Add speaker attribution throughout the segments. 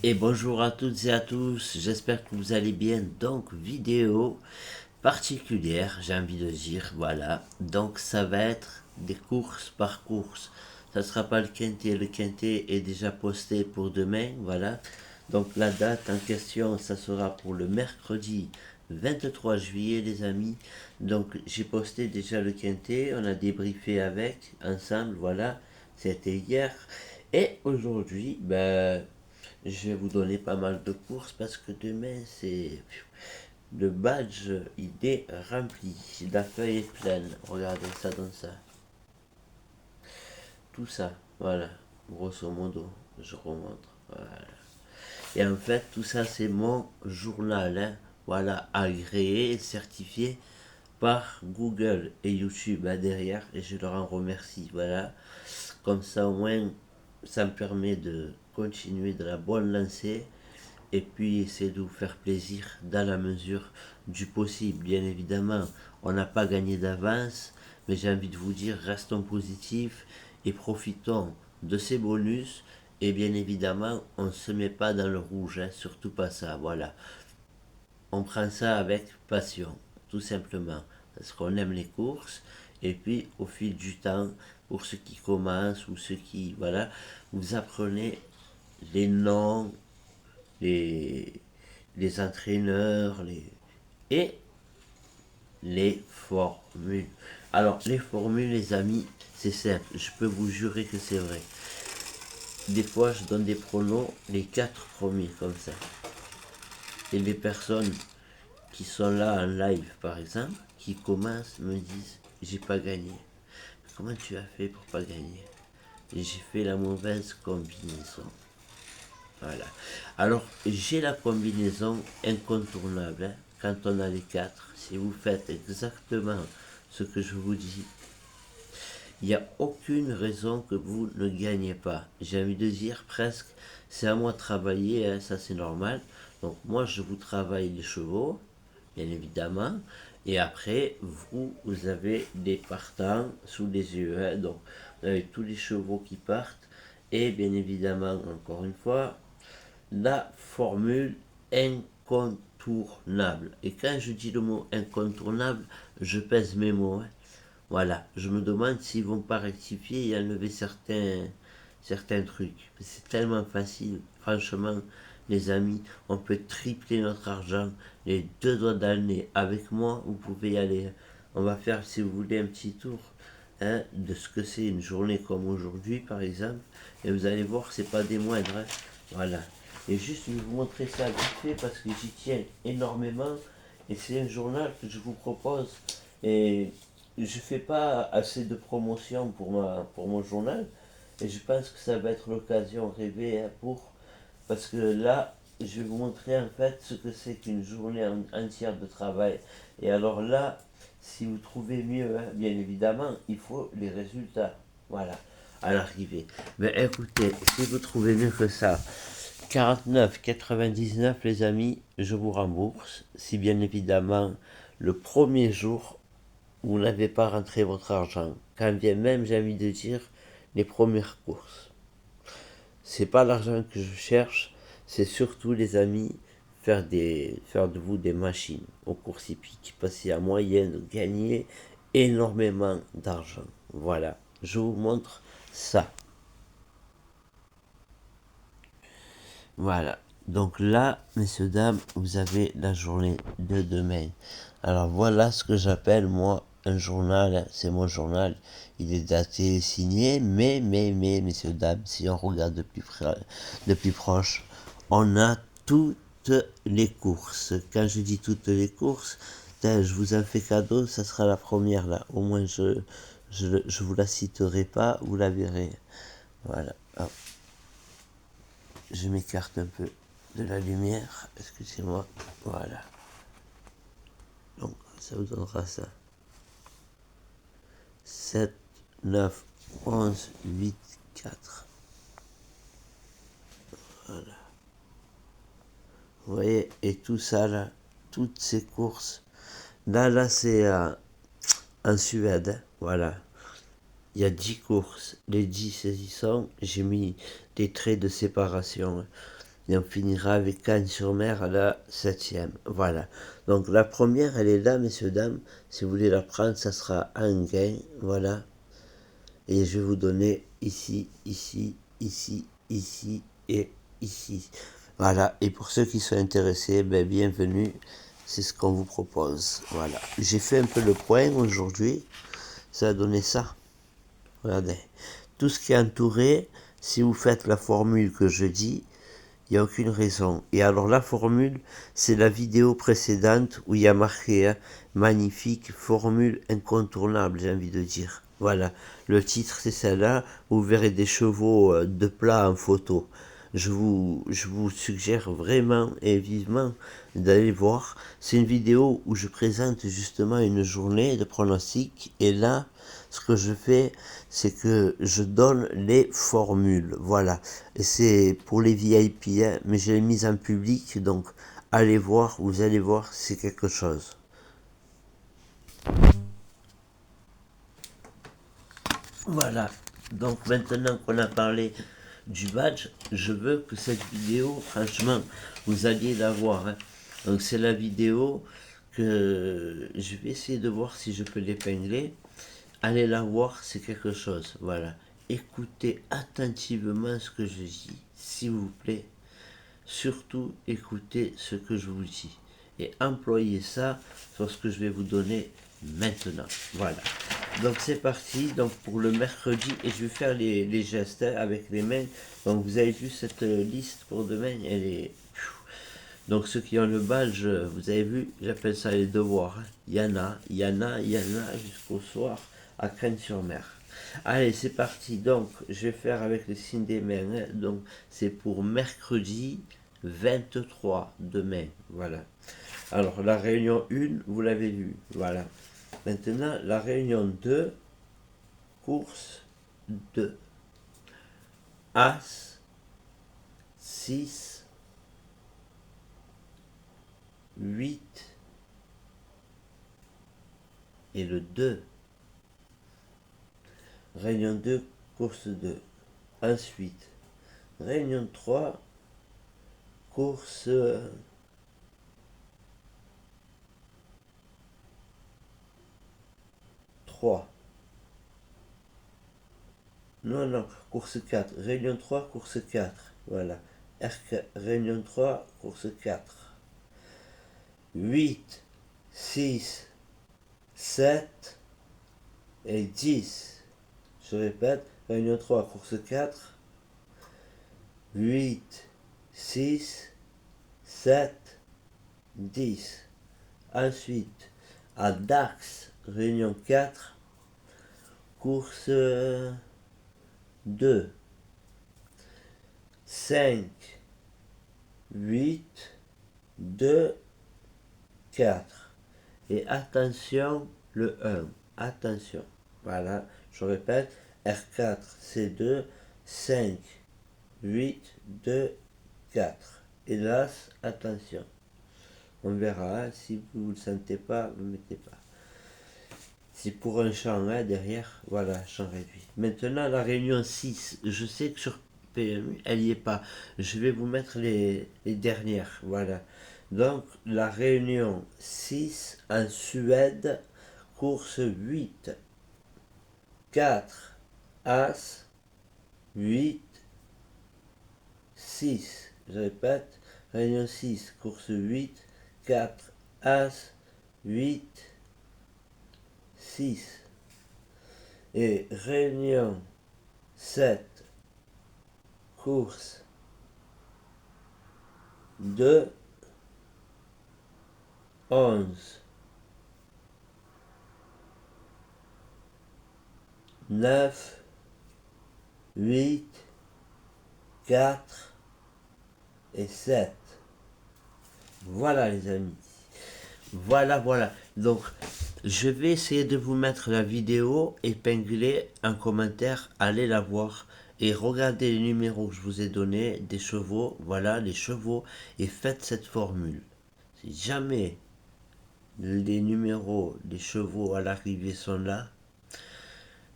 Speaker 1: Et bonjour à toutes et à tous, j'espère que vous allez bien. Donc, vidéo particulière, j'ai envie de dire, voilà. Donc, ça va être des courses par course. Ça sera pas le quintet est déjà posté pour demain, voilà. Donc, la date en question, ça sera pour le mercredi 23 juillet, les amis. Donc, j'ai posté déjà le quintet, on a débriefé avec, ensemble, voilà. C'était hier. Et aujourd'hui, ben je vais vous donner pas mal de courses parce que demain, c'est le badge, il est rempli. La feuille est pleine. Regardez, ça donne ça. Tout ça, voilà. Grosso modo, je remonte. Voilà. Et en fait, tout ça, c'est mon journal. Hein. Voilà, agréé et certifié par Google et YouTube hein, derrière. Et je leur en remercie. Voilà. Comme ça, au moins, ça me permet de continuer de la bonne lancée et puis essayer de vous faire plaisir dans la mesure du possible. Bien évidemment, on n'a pas gagné d'avance, mais j'ai envie de vous dire, restons positifs et profitons de ces bonus. Et bien évidemment, on ne se met pas dans le rouge, hein, surtout pas ça, voilà. On prend ça avec passion, tout simplement, parce qu'on aime les courses. Et puis, au fil du temps, pour ceux qui commencent ou ceux qui, voilà, vous apprenez les noms, les, les entraîneurs et les formules. Alors, les formules, les amis, c'est simple. Je peux vous jurer que c'est vrai. Des fois, je donne des pronos, les quatre premiers, comme ça. Et les personnes qui sont là en live, par exemple, qui commencent, me disent, j'ai pas gagné. Comment tu as fait pour pas gagner? Et j'ai fait la mauvaise combinaison. Voilà. Alors, j'ai la combinaison incontournable. Hein, quand on a les quatre, si vous faites exactement ce que je vous dis, il n'y a aucune raison que vous ne gagnez pas. J'ai envie de dire presque, c'est à moi de travailler, hein, ça c'est normal. Donc moi, je vous travaille les chevaux, bien évidemment. Et après, vous avez des partants sous les yeux. Hein, donc, vous avez tous les chevaux qui partent. Et bien évidemment, encore une fois, la formule incontournable. Et quand je dis le mot incontournable, je pèse mes mots. Hein. Voilà, je me demande s'ils vont pas rectifier et enlever certains trucs. C'est tellement facile, franchement, les amis, on peut tripler notre argent les deux doigts dans le nez. Avec moi, vous pouvez y aller. On va faire, si vous voulez, un petit tour hein, de ce que c'est une journée comme aujourd'hui, par exemple. Et vous allez voir, c'est pas des moindres. Hein. Voilà. Et juste, je vais vous montrer ça vite fait parce que j'y tiens énormément. Et c'est un journal que je vous propose. Et je fais pas assez de promotion pour mon journal. Et je pense que ça va être l'occasion rêvée hein, parce que là, je vais vous montrer en fait ce que c'est qu'une journée entière de travail. Et alors là, si vous trouvez mieux, hein, bien évidemment, il faut les résultats. Voilà, à l'arrivée. Mais écoutez, si vous trouvez mieux que ça, 49,99 les amis, je vous rembourse. Si bien évidemment, le premier jour, vous n'avez pas rentré votre argent. Quand vient même, j'ai envie de dire, les premières courses. C'est pas l'argent que je cherche, c'est surtout les amis faire de vous des machines aux courses hippiques, passer à moyen de gagner énormément d'argent. Voilà, je vous montre ça. Voilà. Donc là, messieurs, dames, vous avez la journée de demain. Alors voilà ce que j'appelle moi un journal. C'est mon journal. Il est daté et signé, mais, messieurs, dames, si on regarde depuis proche, on a toutes les courses. Quand je dis toutes les courses, je vous en fais cadeau, ça sera la première là. Au moins, je vous la citerai pas, vous la verrez. Voilà. Hop. Je m'écarte un peu de la lumière, excusez-moi, voilà. Donc ça vous donnera ça. 7, 9, 11, 8, 4. Voilà. Vous voyez, et tout ça là, toutes ces courses. Là c'est en Suède, hein, voilà. Il y a 10 courses. Les 10 saisissants, j'ai mis des traits de séparation. Hein. et on finira avec Cannes-sur-Mer à la 7e. Voilà. Donc la première, elle est là, messieurs, dames. Si vous voulez la prendre, ça sera un gain. Voilà. Et je vais vous donner ici, ici, ici, ici et ici. Voilà. Et pour ceux qui sont intéressés, ben, bienvenue. C'est ce qu'on vous propose. Voilà. J'ai fait un peu le point aujourd'hui. Ça a donné ça. Regardez. Tout ce qui est entouré, si vous faites la formule que je dis, il n'y a aucune raison. Et alors la formule, c'est la vidéo précédente où il y a marqué hein, magnifique formule incontournable, j'ai envie de dire. Voilà, le titre c'est celle-là, vous verrez des chevaux de plat en photo. Je vous suggère vraiment et vivement d'aller voir. C'est une vidéo où je présente justement une journée de pronostic et là, ce que je fais, c'est que je donne les formules. Voilà. Et c'est pour les VIP, hein, mais je l'ai mise en public, donc allez voir, vous allez voir, c'est quelque chose. Voilà. Donc maintenant qu'on a parlé du badge, je veux que cette vidéo, franchement, vous alliez la voir. Hein. Donc c'est la vidéo que je vais essayer de voir si je peux l'épingler. Allez la voir, c'est quelque chose. Voilà. Écoutez attentivement ce que je dis, s'il vous plaît. Surtout, écoutez ce que je vous dis. Et employez ça sur ce que je vais vous donner maintenant. Voilà. Donc c'est parti. Donc pour le mercredi, et je vais faire les gestes hein, avec les mains. Donc vous avez vu cette liste pour demain, elle est. Donc ceux qui ont le badge, vous avez vu, j'appelle ça les devoirs. Hein. Il y en a, il y en a, il y en a jusqu'au soir à Cannes-sur-Mer. Allez, c'est parti. Donc, je vais faire avec le signe des mains. Hein. Donc, c'est pour mercredi 23 demain. Voilà. Alors, la réunion 1, vous l'avez vu. Voilà. Maintenant, la réunion 2, course 2. As, 6, 8 et le 2. Réunion 2, course 2. Ensuite, réunion 3, course 3. Non, non, course 4. Réunion 3, course 4. Voilà. R4, réunion 3, course 4. 8, 6, 7 et 10. Je répète, réunion 3, course 4. 8, 6, 7, 10. Ensuite, à Dax, réunion 4, course 2. 5, 8, 2, 4. Et attention, le 1. Attention. Voilà, je répète, R4, C2, 5, 8, 2, 4. Hélas, attention. On verra, hein, si vous ne le sentez pas, vous ne mettez pas. C'est pour un champ hein, derrière, voilà, champ réduit. Maintenant, la réunion 6, je sais que sur PMU, elle n'y est pas. Je vais vous mettre les dernières, voilà. Donc, la réunion 6 en Suède, course 8, 4, As, 8, 6. Je répète, réunion 6, course 8, 4, As, 8, 6. Et réunion 7, course 2, 11, 9, 8, 4 et 7. Voilà les amis. Voilà, voilà. Donc, je vais essayer de vous mettre la vidéo épinglée en commentaire. Allez la voir et regardez les numéros que je vous ai donnés des chevaux. Voilà les chevaux et faites cette formule. Si jamais les numéros des chevaux à l'arrivée sont là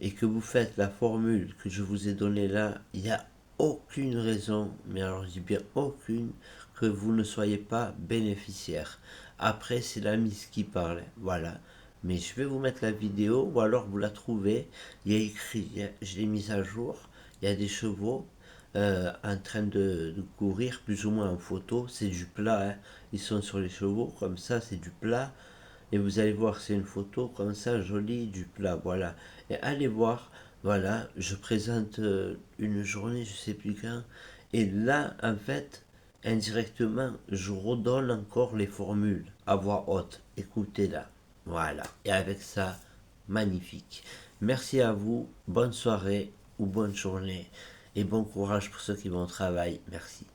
Speaker 1: et que vous faites la formule que je vous ai donnée là, il n'y a aucune raison, mais alors je dis bien aucune, que vous ne soyez pas bénéficiaire. Après, c'est la mise qui parle, voilà. Mais je vais vous mettre la vidéo, ou alors vous la trouvez. Il y a écrit, je l'ai mise à jour. Il y a des chevaux en train de courir, plus ou moins en photo. C'est du plat, hein. Ils sont sur les chevaux, comme ça, c'est du plat. Et vous allez voir, c'est une photo comme ça, jolie, du plat, voilà. Et allez voir, voilà, je présente une journée, je sais plus quand. Et là, en fait, indirectement, je redonne encore les formules à voix haute. Écoutez-la. Voilà. Et avec ça, magnifique. Merci à vous, bonne soirée ou bonne journée. Et bon courage pour ceux qui vont au travail. Merci.